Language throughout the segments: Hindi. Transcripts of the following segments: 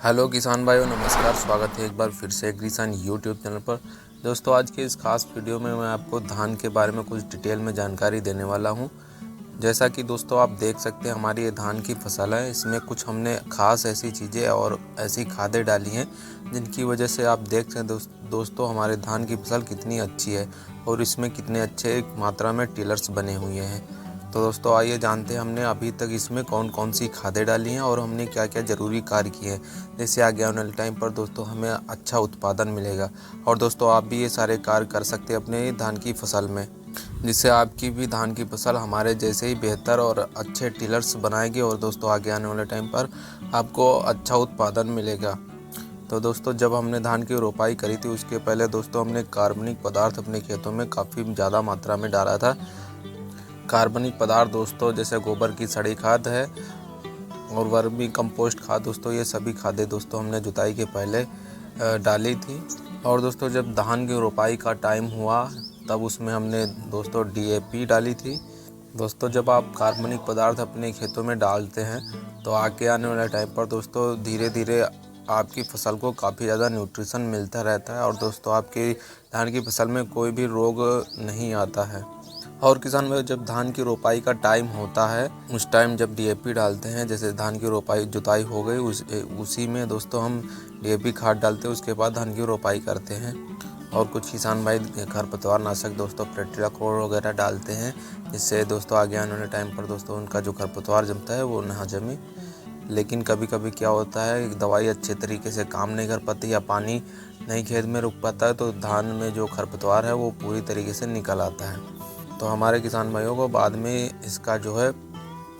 हेलो किसान भाइयों, नमस्कार। स्वागत है एक बार फिर से किसान यूट्यूब चैनल पर। दोस्तों, आज के इस खास वीडियो में मैं आपको धान के बारे में कुछ डिटेल में जानकारी देने वाला हूं। जैसा कि दोस्तों आप देख सकते हैं, हमारी ये धान की फसल है। इसमें कुछ हमने खास ऐसी चीज़ें और ऐसी खादें डाली हैं जिनकी वजह से आप देख सकते हैं दोस्तों हमारे धान की फसल कितनी अच्छी है और इसमें कितने अच्छे मात्रा में टिलर्स बने हुए हैं। तो दोस्तों आइए जानते हैं हमने अभी तक इसमें कौन कौन सी खादें डाली हैं और हमने क्या क्या ज़रूरी कार्य किए हैं, जिससे आगे आने वाले टाइम पर दोस्तों हमें अच्छा उत्पादन मिलेगा। और दोस्तों आप भी ये सारे कार्य कर सकते हैं अपने धान की फसल में, जिससे आपकी भी धान की फसल हमारे जैसे ही बेहतर और अच्छे टिलर्स बनाएगी और दोस्तों आगे आने वाले टाइम पर आपको अच्छा उत्पादन मिलेगा। तो दोस्तों जब हमने धान की रोपाई करी थी उसके पहले दोस्तों हमने कार्बनिक पदार्थ अपने खेतों में काफ़ी ज़्यादा मात्रा में डाला था। कार्बनिक पदार्थ दोस्तों जैसे गोबर की सड़ी खाद है और वर्मी कंपोस्ट खाद, दोस्तों ये सभी खादें दोस्तों हमने जुताई के पहले डाली थी। और दोस्तों जब धान की रोपाई का टाइम हुआ तब उसमें हमने दोस्तों DAP डाली थी। दोस्तों जब आप कार्बनिक पदार्थ अपने खेतों में डालते हैं तो आगे आने वाले टाइम पर दोस्तों धीरे धीरे आपकी फसल को काफ़ी ज़्यादा न्यूट्रिशन मिलता रहता है और दोस्तों आपकी धान की फसल में कोई भी रोग नहीं आता है। और किसान भाई, जब धान की रोपाई का टाइम होता है उस टाइम जब DAP डालते हैं, जैसे धान की रोपाई जुताई हो गई उसी में दोस्तों हम DAP खाद डालते हैं। उसके बाद धान की रोपाई करते हैं। और कुछ किसान भाई खरपतवार नाशक दोस्तों प्रेट्रियाकोर वगैरह डालते हैं, जिससे दोस्तों आगे आने वाले टाइम पर दोस्तों उनका जो खरपतवार जमता है वो ना जमे। लेकिन कभी कभी क्या होता है, दवाई अच्छे तरीके से काम नहीं कर पाती या पानी नहीं खेत में रुक पाता है तो धान में जो खरपतवार है वो पूरी तरीके से निकल आता है। तो हमारे किसान भाइयों को बाद में इसका जो है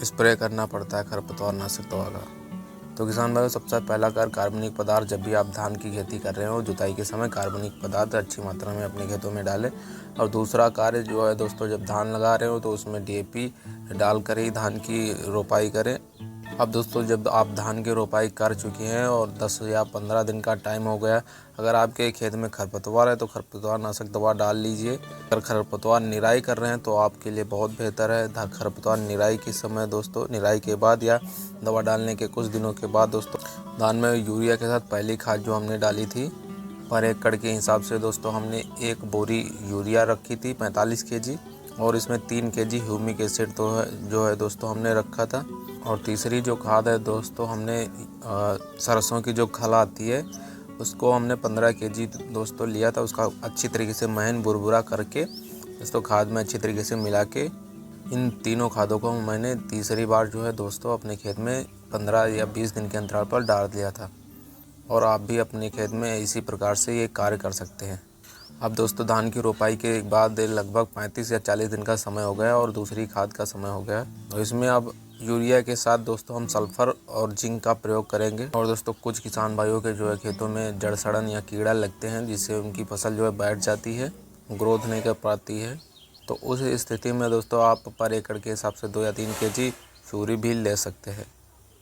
स्प्रे करना पड़ता है खरपतवार नाशक दवा का। तो किसान भाइयों, सबसे पहला कार्य कार्बनिक पदार्थ जब भी आप धान की खेती कर रहे हो जुताई के समय कार्बनिक पदार्थ अच्छी मात्रा में अपने खेतों में डालें। और दूसरा कार्य जो है दोस्तों, जब धान लगा रहे हो तो उसमें DAP डाल कर ही धान की रोपाई करें। अब दोस्तों जब आप धान की रोपाई कर चुके हैं और 10 या 15 दिन का टाइम हो गया, अगर आपके खेत में खरपतवार है तो खरपतवार नाशक दवा डाल लीजिए। अगर खरपतवार निराई कर रहे हैं तो आपके लिए बहुत बेहतर है खरपतवार निराई के समय दोस्तों, निराई के बाद या दवा डालने के कुछ दिनों के बाद दोस्तों धान में यूरिया के साथ पहली खाद जो हमने डाली थी पर एकड़ के हिसाब से दोस्तों हमने 1 बोरी यूरिया रखी थी 45 kg और इसमें 3 kg ह्यूमिक एसिड तो जो है दोस्तों हमने रखा था। और तीसरी जो खाद है दोस्तों, हमने सरसों की जो खल आती है उसको हमने 15 kg दोस्तों लिया था। उसका अच्छी तरीके से महीन बुरबुरा करके दोस्तों खाद में अच्छी तरीके से मिला के इन तीनों खादों को मैंने तीसरी बार जो है दोस्तों अपने खेत में 15 या 20 दिन के अंतराल पर डाल दिया था। और आप भी अपने खेत में इसी प्रकार से ये कार्य कर सकते हैं। अब दोस्तों धान की रोपाई के बाद लगभग 35 या 40 दिन का समय हो गया और दूसरी खाद का समय हो गया। तो इसमें अब यूरिया के साथ दोस्तों हम सल्फर और जिंक का प्रयोग करेंगे। और दोस्तों कुछ किसान भाइयों के जो है खेतों में जड़ सड़न या कीड़ा लगते हैं, जिससे उनकी फसल जो है बैठ जाती है, ग्रोथ नहीं कर पाती है। तो उस स्थिति में दोस्तों आप पर एकड़ के हिसाब से 2 या 3 kg यूरिया भी ले सकते हैं।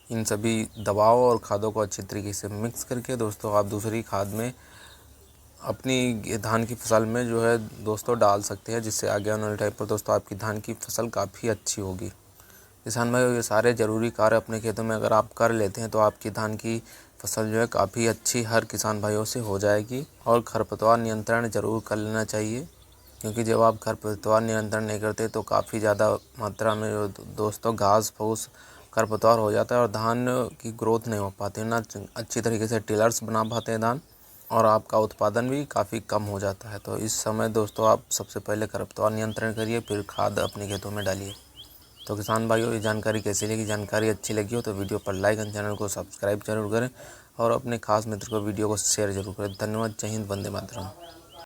इन सभी दवाओं और खादों को अच्छी तरीके से मिक्स करके दोस्तों आप दूसरी खाद में अपनी धान की फसल में जो है दोस्तों डाल सकते हैं, जिससे आगे आने वाले टाइम पर दोस्तों आपकी धान की फसल काफ़ी अच्छी होगी। किसान भाई, ये सारे ज़रूरी कार्य अपने खेतों में अगर आप कर लेते हैं तो आपकी धान की फसल जो है काफ़ी अच्छी हर किसान भाइयों से हो जाएगी। और खरपतवार नियंत्रण ज़रूर कर लेना चाहिए, क्योंकि जब आप खरपतवार नियंत्रण नहीं करते तो काफ़ी ज़्यादा मात्रा में जो दोस्तों घास फूस खरपतवार हो जाता है और धान की ग्रोथ नहीं हो पाती, ना अच्छी तरीके से टिलर्स बना पाते हैं धान, और आपका उत्पादन भी काफ़ी कम हो जाता है। तो इस समय दोस्तों आप सबसे पहले खरपतवार नियंत्रण करिए, फिर खाद अपने खेतों में डालिए। तो किसान भाइयों, ये जानकारी कैसी लगी? जानकारी अच्छी लगी हो तो वीडियो पर लाइक और चैनल को सब्सक्राइब जरूर करें और अपने खास मित्र को वीडियो को शेयर जरूर करें। धन्यवाद। जय हिंद, वंदे मातरम।